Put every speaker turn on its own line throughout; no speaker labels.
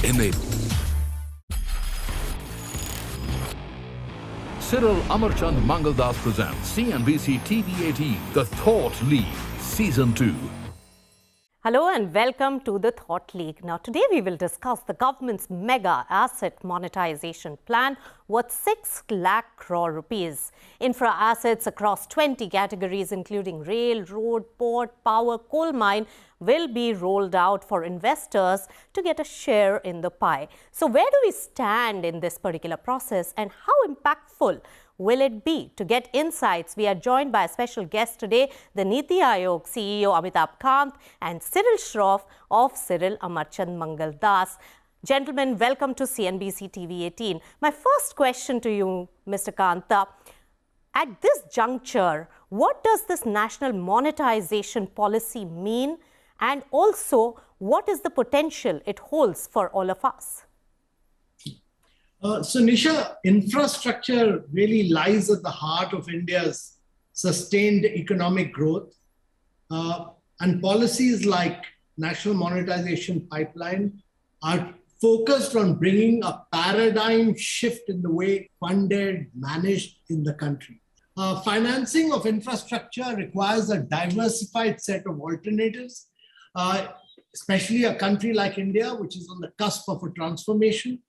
enabled. Cyril Amarchand Mangaldas presents CNBC TV18, The Thought League, Season 2.
Hello and welcome to the Thought League. Now today we will discuss the government's mega asset monetization plan worth 6 lakh crore rupees. Infra assets across 20 categories including rail, road, port, power, coal mine will be rolled out for investors to get a share in the pie. So where do we stand in this particular process and how impactful will it be? To get insights, we are joined by a special guest today, the Niti Aayog CEO Amitabh Kant and Cyril Shroff of Cyril Amarchand Mangaldas. Gentlemen, welcome to CNBC TV18. My first question to you, Mr. Kanta, at this juncture, what does this national monetization policy mean? And also, what is the potential it holds for all of us?
So Nisha, infrastructure really lies at the heart of India's sustained economic growth. And policies like National Monetization Pipeline are focused on bringing a paradigm shift in the way funded, managed in the country. Financing of infrastructure requires a diversified set of alternatives, especially a country like India, which is on the cusp of a transformation.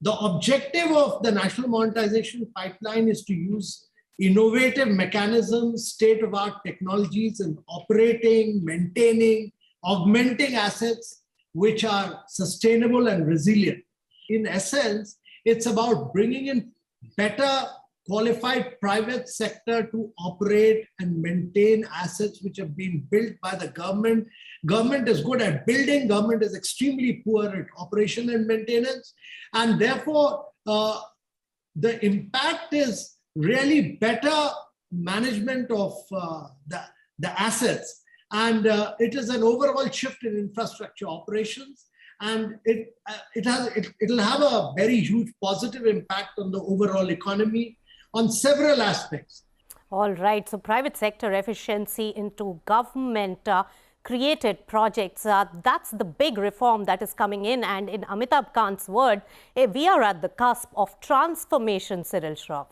The objective of the National Monetization Pipeline is to use innovative mechanisms, state-of-the-art technologies in operating, maintaining, augmenting assets which are sustainable and resilient. In essence, it's about bringing in better qualified private sector to operate and maintain assets which have been built by the government. Government is good at building, government is extremely poor at operation and maintenance. And therefore, the impact is really better management of the assets. And it is an overall shift in infrastructure operations. And it'll have a very huge positive impact on the overall economy on several aspects.
All right. So private sector efficiency into government created projects. That's the big reform that is coming in. And in Amitabh Kant's word, we are at the cusp of transformation, Cyril Shroff.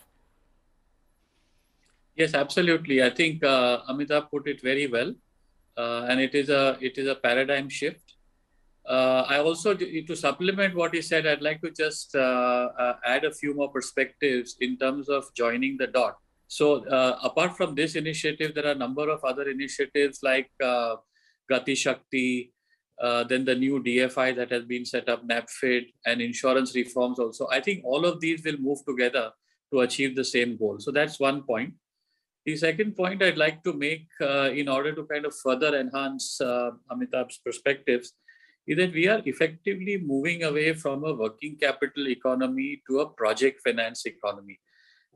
Yes, absolutely. I think Amitabh put it very well. And it is a paradigm shift. I also, to supplement what he said, I'd like to just add a few more perspectives in terms of joining the dot. So apart from this initiative, there are a number of other initiatives like Gati Shakti, then the new DFI that has been set up, NAPFID, and insurance reforms also. I think all of these will move together to achieve the same goal. So that's one point. The second point I'd like to make in order to kind of further enhance Amitabh's perspectives is that we are effectively moving away from a working capital economy to a project finance economy.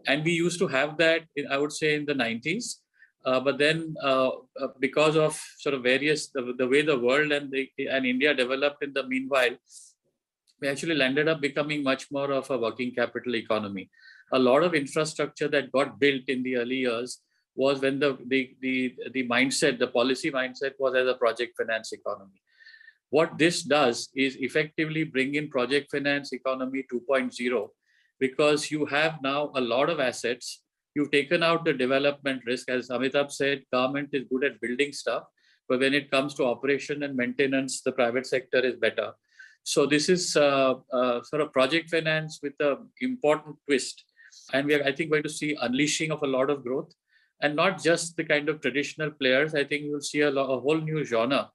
And we used to have that, I would say, in the 90s. But then because of sort of various, the way the world and India developed in the meanwhile, we actually landed up becoming much more of a working capital economy. A lot of infrastructure that got built in the early years was when the mindset, the policy mindset was as a project finance economy. What this does is effectively bring in project finance economy 2.0, because you have now a lot of assets. You've taken out the development risk. As Amitabh said, government is good at building stuff, but when it comes to operation and maintenance, the private sector is better. So this is sort of project finance with an important twist. And we are, I think, going to see unleashing of a lot of growth, and not just the kind of traditional players. I think you'll see a whole new genre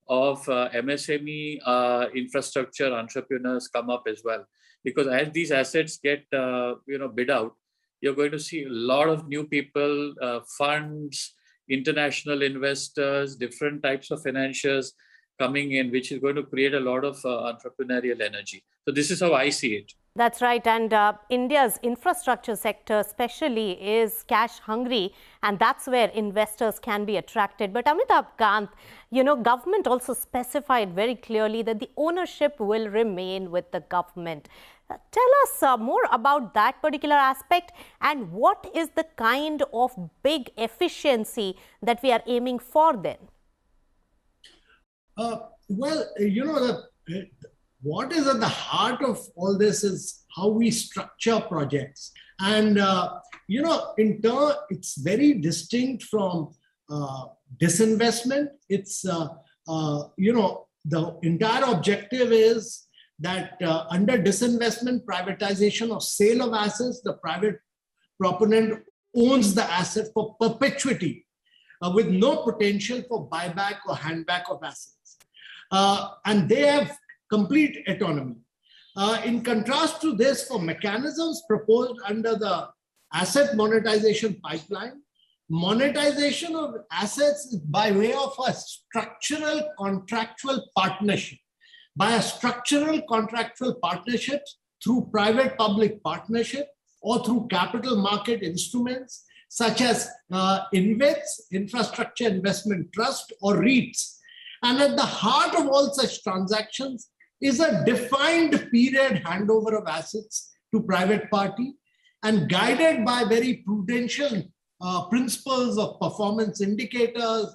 of MSME infrastructure entrepreneurs come up as well. Because as these assets get bid out, you're going to see a lot of new people, funds, international investors, different types of financiers coming in, which is going to create a lot of entrepreneurial energy. So this is how I see it.
That's right. And India's infrastructure sector especially is cash hungry, and that's where investors can be attracted. But Amitabh Kant, government also specified very clearly that the ownership will remain with the government. Tell us more about that particular aspect, and what is the kind of big efficiency that we are aiming for then?
what is at the heart of all this is how we structure projects. And, in turn, it's very distinct from disinvestment. It's, the entire objective is that under disinvestment, privatization or sale of assets, the private proponent owns the asset for perpetuity with no potential for buyback or handback of assets. And they have complete autonomy. In contrast to this, for mechanisms proposed under the asset monetization pipeline, monetization of assets is by way of a structural contractual partnership. By a structural contractual partnership through private-public partnership or through capital market instruments such as InvITs, Infrastructure Investment Trust, or REITs. And at the heart of all such transactions is a defined period handover of assets to private party and guided by very prudential principles of performance indicators,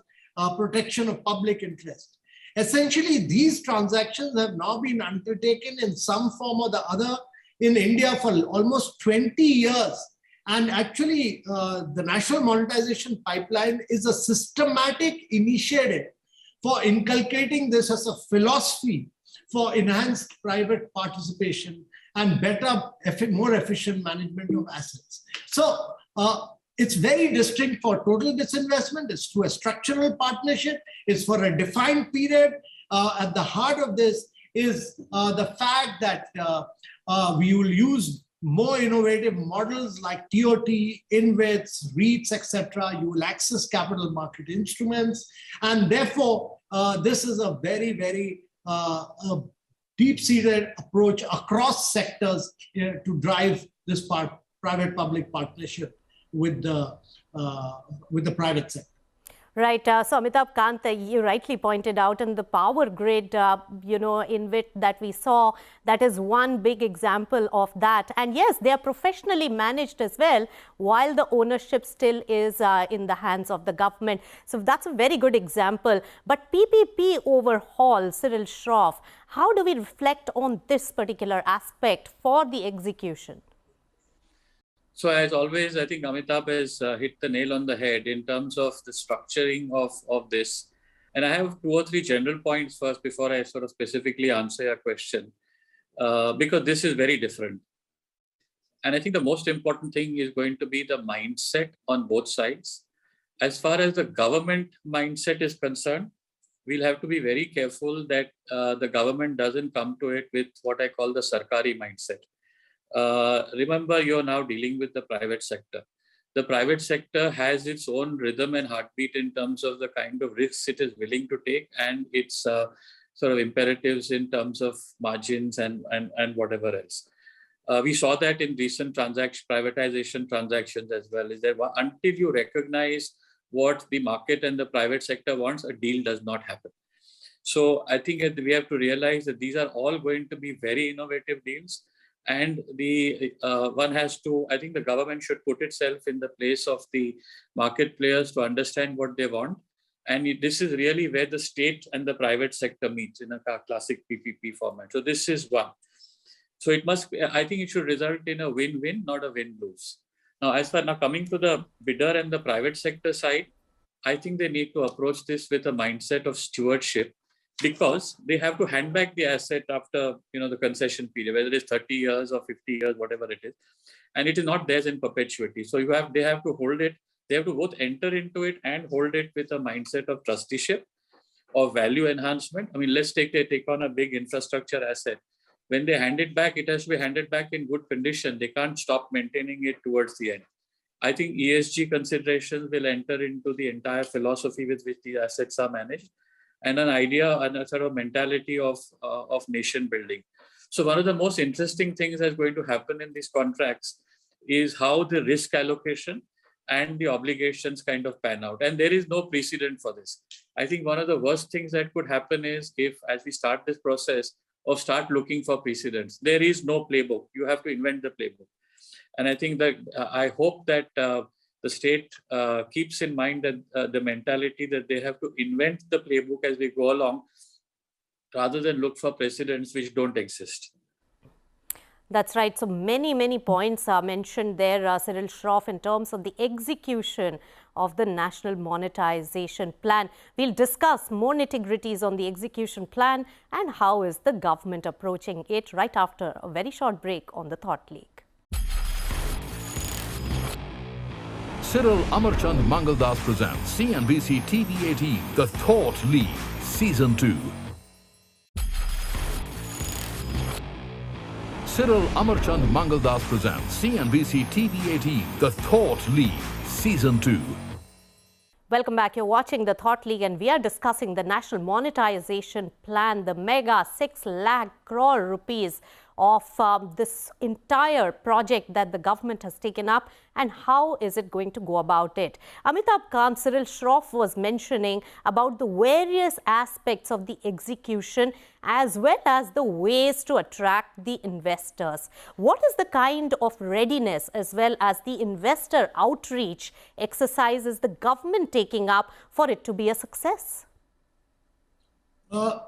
protection of public interest. Essentially, these transactions have now been undertaken in some form or the other in India for almost 20 years. And actually, the National Monetization Pipeline is a systematic initiative for inculcating this as a philosophy for enhanced private participation and better, more efficient management of assets. So it's very distinct for total disinvestment. It's through a structural partnership. It's for a defined period. At the heart of this is the fact that we will use more innovative models like TOT, InvITs, REITs, etc. You will access capital market instruments. And therefore, this is a very, very deep-seated approach across sectors to drive this private-public partnership with the private sector.
Right. So Amitabh Kant, you rightly pointed out, and the power grid, InvIT that we saw, that is one big example of that. And yes, they are professionally managed as well, while the ownership still is in the hands of the government. So that's a very good example. But PPP overhaul, Cyril Shroff, how do we reflect on this particular aspect for the execution?
So as always, I think Amitabh has hit the nail on the head in terms of the structuring of this. And I have 2 or 3 general points first before I sort of specifically answer your question, because this is very different. And I think the most important thing is going to be the mindset on both sides. As far as the government mindset is concerned, we'll have to be very careful that the government doesn't come to it with what I call the Sarkari mindset. Remember, you're now dealing with the private sector. The private sector has its own rhythm and heartbeat in terms of the kind of risks it is willing to take and its sort of imperatives in terms of margins and whatever else. We saw that in recent privatization transactions as well. Is that until you recognize what the market and the private sector wants, a deal does not happen. So I think we have to realize that these are all going to be very innovative deals. And one has to, I think the government should put itself in the place of the market players to understand what they want. And this is really where the state and the private sector meets in a classic PPP format. So this is one. So it must, I think it should result in a win-win, not a win-lose. Now, coming to the bidder and the private sector side, I think they need to approach this with a mindset of stewardship, because they have to hand back the asset after the concession period, whether it's 30 years or 50 years, whatever it is, and it is not theirs in perpetuity. So they have to hold it. They have to both enter into it and hold it with a mindset of trusteeship or value enhancement. I mean, let's take on a big infrastructure asset. When they hand it back, it has to be handed back in good condition. They can't stop maintaining it towards the end. I think ESG considerations will enter into the entire philosophy with which the assets are managed, and an idea and a sort of mentality of nation building. So one of the most interesting things that's going to happen in these contracts is how the risk allocation and the obligations kind of pan out. And there is no precedent for this. I think one of the worst things that could happen is if, as we start this process of start looking for precedents, there is no playbook. You have to invent the playbook. And I think that I hope that the state keeps in mind that the mentality that they have to invent the playbook as we go along, rather than look for precedents which don't exist.
That's right. So many points are mentioned there, Cyril Shroff, in terms of the execution of the National Monetization Plan. We'll discuss more nitty-gritties on the execution plan and how is the government approaching it right after a very short break on the Thought League.
Cyril Amarchand Mangaldas presents CNBC TV18, The Thought League, Season 2. Cyril Amarchand Mangaldas presents CNBC TV18, The Thought League, Season 2.
Welcome back. You're watching The Thought League and we are discussing the National Monetization Plan, the mega 6 lakh crore rupees of this entire project that the government has taken up, and how is it going to go about it. Amitabh Kant, Cyril Shroff was mentioning about the various aspects of the execution as well as the ways to attract the investors. What is the kind of readiness as well as the investor outreach exercises the government taking up for it to be a success?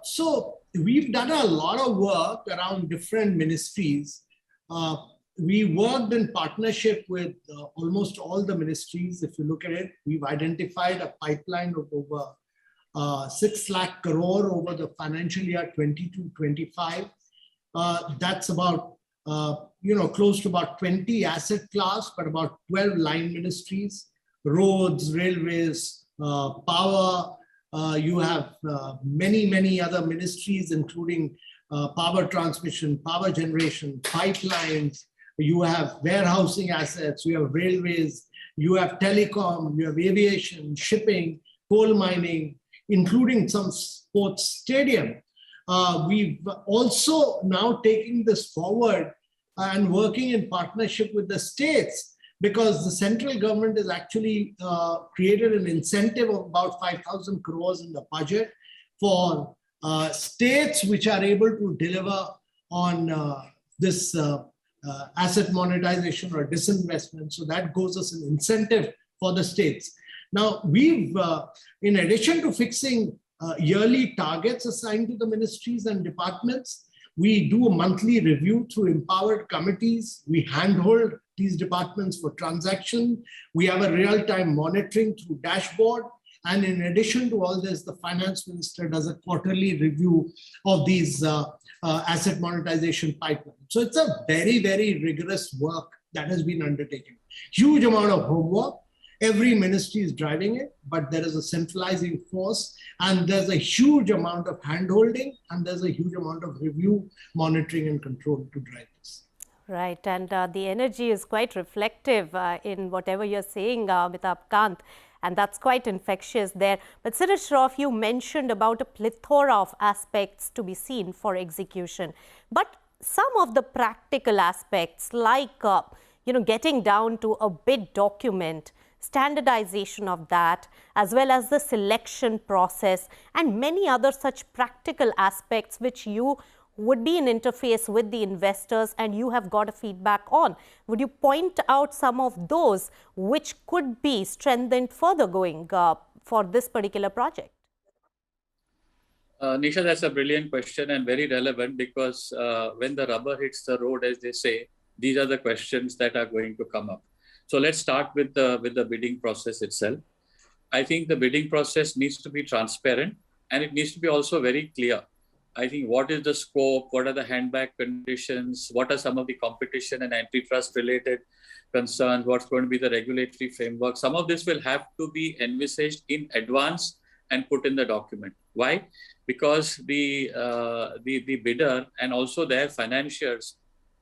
So we've done a lot of work around different ministries. We worked in partnership with almost all the ministries. If you look at it, we've identified a pipeline of over 6 lakh crore over the financial year 22-25. That's about, close to about 20 asset class, but about 12 line ministries, roads, railways, power. You have many other ministries, including power transmission, power generation, pipelines. You have warehousing assets, you have railways, you have telecom, you have aviation, shipping, coal mining, including some sports stadium. We've also now taking this forward and working in partnership with the states, because the central government has actually created an incentive of about 5,000 crores in the budget for states which are able to deliver on this asset monetization or disinvestment. So that goes as an incentive for the states. Now, we've, in addition to fixing yearly targets assigned to the ministries and departments, we do a monthly review through empowered committees. We handhold these departments for transaction. We have a real-time monitoring through dashboard. And in addition to all this, the finance minister does a quarterly review of these asset monetization pipelines. So it's a very rigorous work that has been undertaken. Huge amount of homework. Every ministry is driving it, but there is a centralizing force, and there's a huge amount of handholding, and there's a huge amount of review, monitoring, and control to drive this.
Right, and the energy is quite reflective in whatever you're saying, Amitabh Kant, and that's quite infectious there. But Cyril Shroff, you mentioned about a plethora of aspects to be seen for execution, but some of the practical aspects, like getting down to a bid document, standardization of that, as well as the selection process and many other such practical aspects which you would be in interface with the investors and you have got a feedback on. Would you point out some of those which could be strengthened further going for this particular project?
Nisha, that's a brilliant question and very relevant, because when the rubber hits the road, as they say, these are the questions that are going to come up. So let's start with the bidding process itself. I think the bidding process needs to be transparent and it needs to be also very clear. I think what is the scope, what are the handback conditions, what are some of the competition and antitrust related concerns, what's going to be the regulatory framework. Some of this will have to be envisaged in advance and put in the document. Why? Because the bidder and also their financiers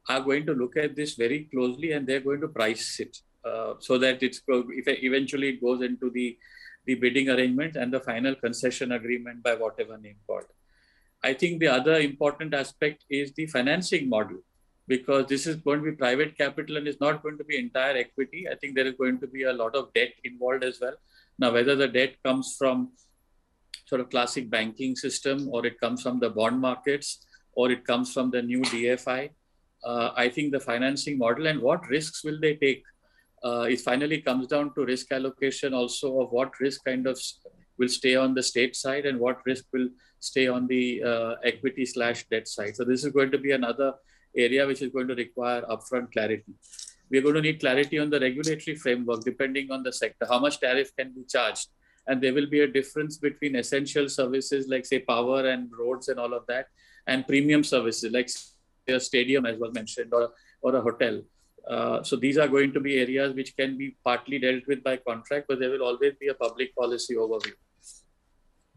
are going to look at this very closely and they're going to price it so that eventually it goes into the bidding arrangement and the final concession agreement, by whatever name called. I think the other important aspect is the financing model, because this is going to be private capital and it's not going to be entire equity. I think there is going to be a lot of debt involved as well. Now, whether the debt comes from sort of classic banking system, or it comes from the bond markets, or it comes from the new DFI, I think the financing model and what risks will they take, it finally comes down to risk allocation also, of what risk kind of will stay on the state side and what risk will stay on the equity/debt side. So this is going to be another area which is going to require upfront clarity. We're going to need clarity on the regulatory framework, depending on the sector, how much tariff can be charged. And there will be a difference between essential services like, say, power and roads and all of that, and premium services like a stadium, as was mentioned, or a hotel. So these are going to be areas which can be partly dealt with by contract, but there will always be a public policy overview.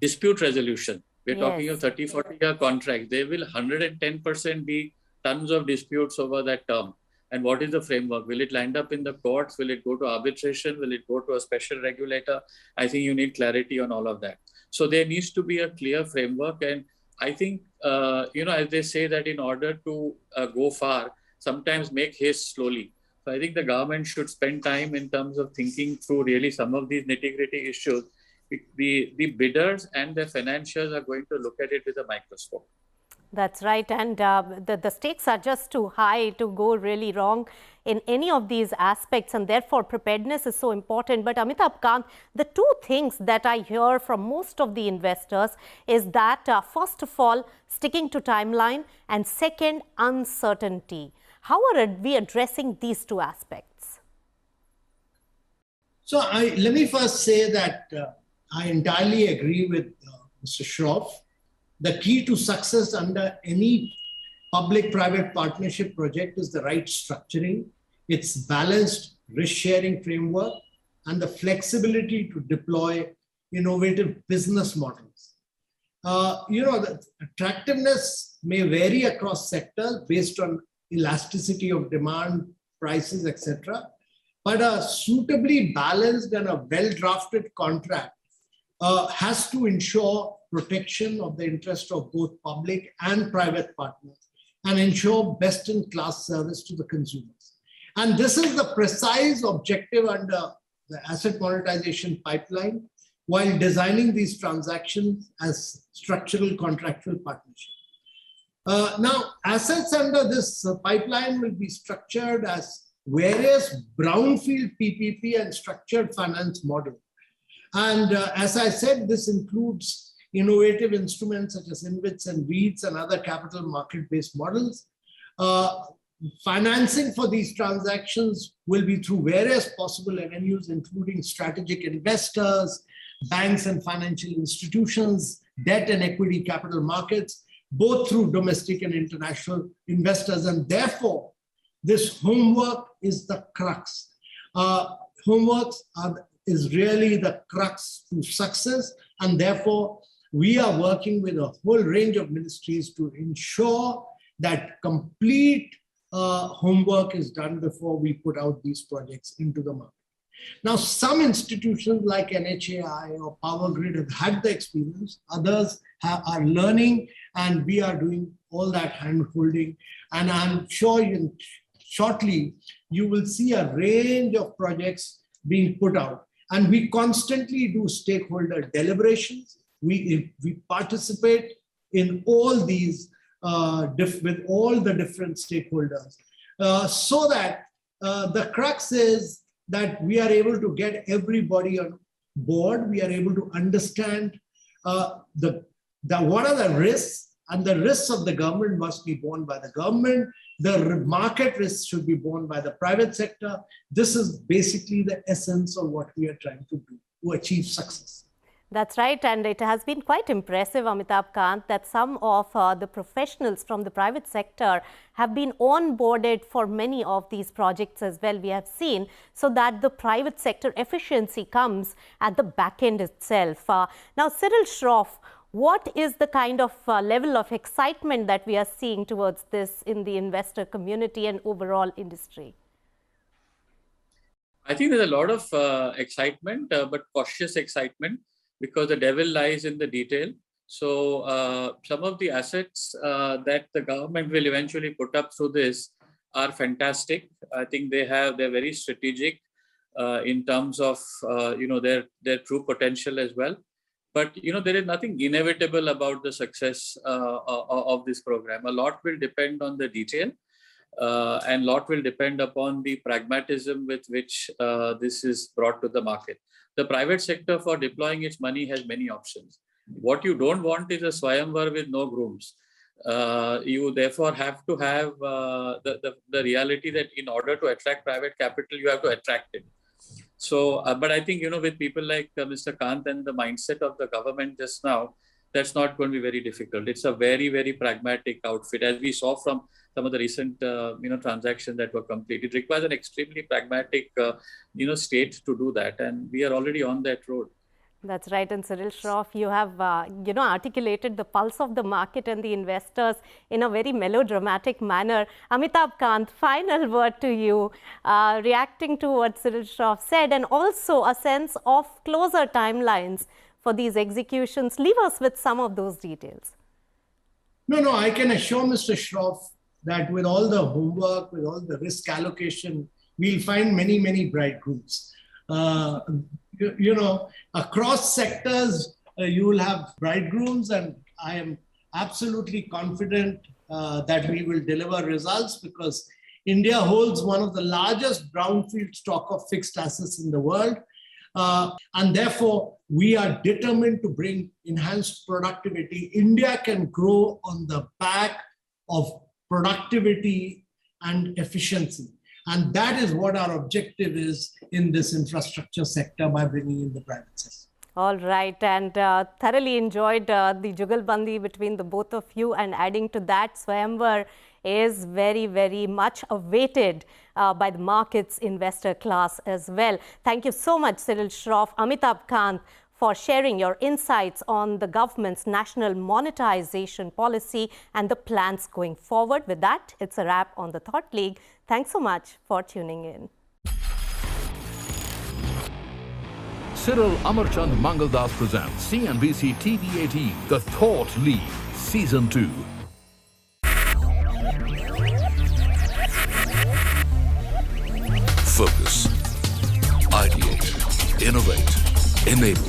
Dispute resolution. We're talking of 30, 40-year contracts. There will 110% be tons of disputes over that term. And what is the framework? Will it land up in the courts? Will it go to arbitration? Will it go to a special regulator? I think you need clarity on all of that. So there needs to be a clear framework. And I think, as they say that in order to go far, sometimes make haste slowly. So I think the government should spend time in terms of thinking through really some of these nitty-gritty issues. The bidders and the financiers are going to look at it with a microscope.
That's right. And the stakes are just too high to go really wrong in any of these aspects. And therefore, preparedness is so important. But Amitabh Kant, the two things that I hear from most of the investors is that, first of all, sticking to timeline, and second, uncertainty. How are we addressing these two aspects?
So let me first say that I entirely agree with Mr. Shroff. The key to success under any public-private partnership project is the right structuring, its balanced risk-sharing framework, and the flexibility to deploy innovative business models. The attractiveness may vary across sectors based on elasticity of demand, prices, etc. But a suitably balanced and a well-drafted contract has to ensure protection of the interest of both public and private partners and ensure best-in-class service to the consumers. And this is the precise objective under the asset monetization pipeline while designing these transactions as structural contractual partnerships. Now, assets under this pipeline will be structured as various brownfield PPP and structured finance models. And as I said, this includes innovative instruments such as InvITs and REITs and other capital market-based models. Financing for these transactions will be through various possible avenues, including strategic investors, banks and financial institutions, debt and equity capital markets, both through domestic and international investors. And therefore, this homework is the crux. Homework is really the crux to success, and therefore, we are working with a whole range of ministries to ensure that complete homework is done before we put out these projects into the market. Now, some institutions like NHAI or Power Grid have had the experience, others are learning, and we are doing all that hand-holding. And I'm sure shortly you will see a range of projects being put out. And we constantly do stakeholder deliberations. We participate in all these with all the different stakeholders so that the crux is that we are able to get everybody on board. We are able to understand what are the risks, and the risks of the government must be borne by the government. The market risks should be borne by the private sector. This is basically the essence of what we are trying to do to achieve success.
That's right. And it has been quite impressive, Amitabh Kant, that some of the professionals from the private sector have been onboarded for many of these projects as well, we have seen, so that the private sector efficiency comes at the back end itself. Now, Cyril Shroff, what is the kind of level of excitement that we are seeing towards this in the investor community and overall industry?
I think there's a lot of excitement, but cautious excitement, because the devil lies in the detail. So some of the assets that the government will eventually put up through this are fantastic. I think they're very strategic in terms of their true potential as well. But there is nothing inevitable about the success of this program. A lot will depend on the detail, and a lot will depend upon the pragmatism with which this is brought to the market. The private sector for deploying its money has many options. What you don't want is a Swayamvar with no grooms. You therefore have to have the reality that in order to attract private capital, you have to attract it. So, but I think, with people like Mr. Kant and the mindset of the government just now, that's not going to be very difficult. It's a very, very pragmatic outfit, as we saw from some of the recent, transactions that were completed. It requires an extremely pragmatic, state to do that, and we are already on that road.
That's right. And Cyril Shroff, you have, articulated the pulse of the market and the investors in a very melodramatic manner. Amitabh Kant, final word to you, reacting to what Cyril Shroff said, and also a sense of closer timelines for these executions. Leave us with some of those details.
No, I can assure Mr. Shroff that with all the homework, with all the risk allocation, we'll find many, many bridegrooms. Across sectors, you will have bridegrooms, and I am absolutely confident that we will deliver results, because India holds one of the largest brownfield stock of fixed assets in the world. And therefore, we are determined to bring enhanced productivity. India can grow on the back of productivity and efficiency. And that is what our objective is in this infrastructure sector by bringing in the private sector.
All right. And thoroughly enjoyed the Jugalbandi between the both of you. And adding to that, Swayamvar is very, very much awaited by the markets investor class as well. Thank you so much, Cyril Shroff, Amitabh Kant, for sharing your insights on the government's national monetization policy and the plans going forward. With that, it's a wrap on the Thought League. Thanks so much for tuning in.
Cyril Amarchand Mangaldas presents CNBC TV18, The Thought League, Season 2. Focus, ideate, innovate, enable.